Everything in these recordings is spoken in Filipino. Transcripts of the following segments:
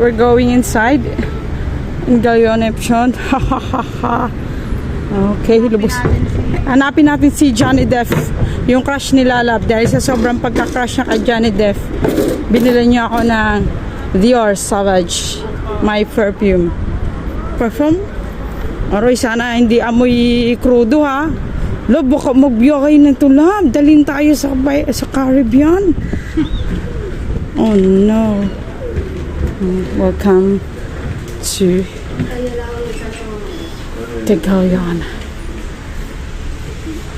we're going inside. Galleon Neptune. Ha ha ha ha. Okay, lubos. Hanapin natin si Johnny Depp, yung crush ni Lalab. Dahil sa sobrang pagka-crush niya kay Johnny Depp, binili niya ako ng Dior Sauvage, my perfume. Perfume? Aroy, sana hindi amoy krudo ha. Love, baka magbiyakay ng tulab. Dalhin tayo sa Caribbean. Oh no. Welcome to the Galleon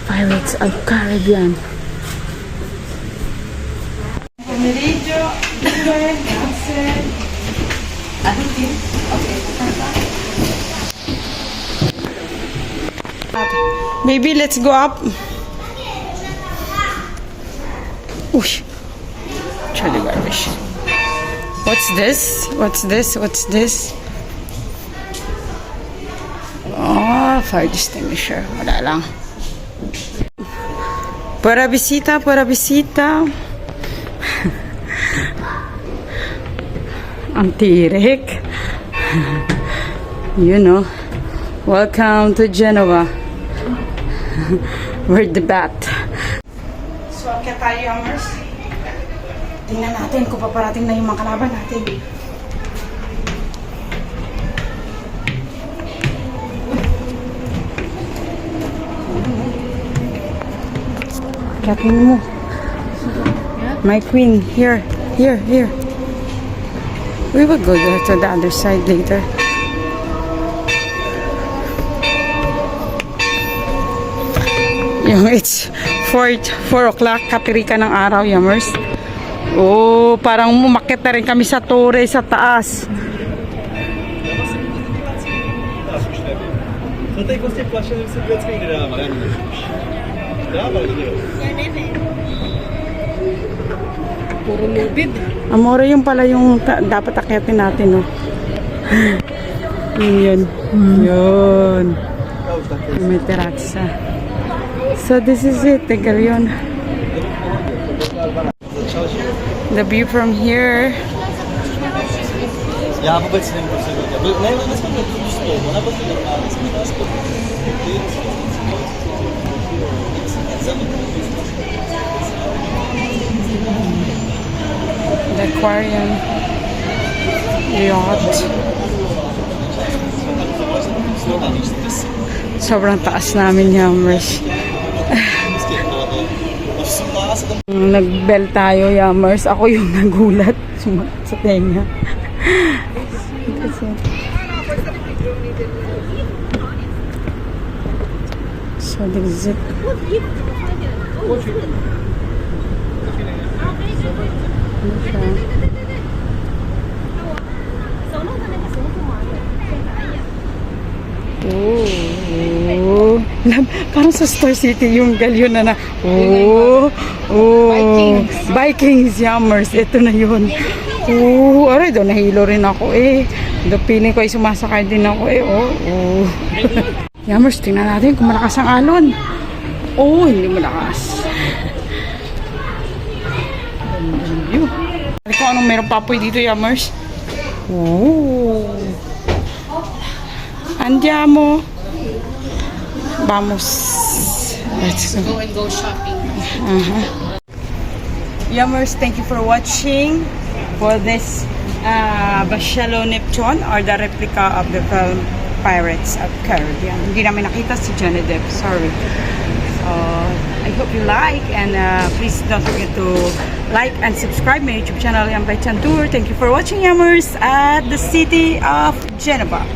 Pirates of Caribbean. Baby, let's go up. Uy, Charlie Garbage. What's this? What's this? What's this? Oh, fire extinguisher. Wala lang. Para bisita, para bisita. Ang tirik. You know. Welcome to Genova. We're the bat. So, kaya tayo, Amers. Tingnan natin kung paparating na yung mga kalaban natin. Katin mo. My queen. Here. Here. Here. We will go there to the other side later. Yung it's 4 o'clock. Katirika ng araw, Yummers. Oh, parang umakyat na rin kami sa tore sa taas. Puro lubid. Amore yung pala yung dapat akyatin natin, no? Yun. Yun. May terasa. So this is it, the Galleon. The view from here. The aquarium. Yacht. Sobrang taas namin, Yummers. Nag-bell tayo, Yummers. Ako yung nagulat sa tenga. So this is it. Oh, parang sa Star City yung Galleon na oh, Vikings, Yummers, ito na yun. Oh, aray, doon nahilo rin ako eh. Doon piling ko ay sumasakay din ako eh. Yummers, tingnan natin kung malakas ang alon. Oh, hindi malakas. Hindi ko anong meron papoy dito, Yummers. Oh. Andiamo. Vamos. Let's go. Go and go shopping. Yummers, thank you for watching for this Bashallow Neptune or the replica of the film Pirates of Caribbean. Hindi namin nakita si Johnny Depp. Sorry. So, I hope you like and please don't forget to like and subscribe my YouTube channel, Yambay Chan Tour. Thank you for watching, Yummers, at the city of Genova.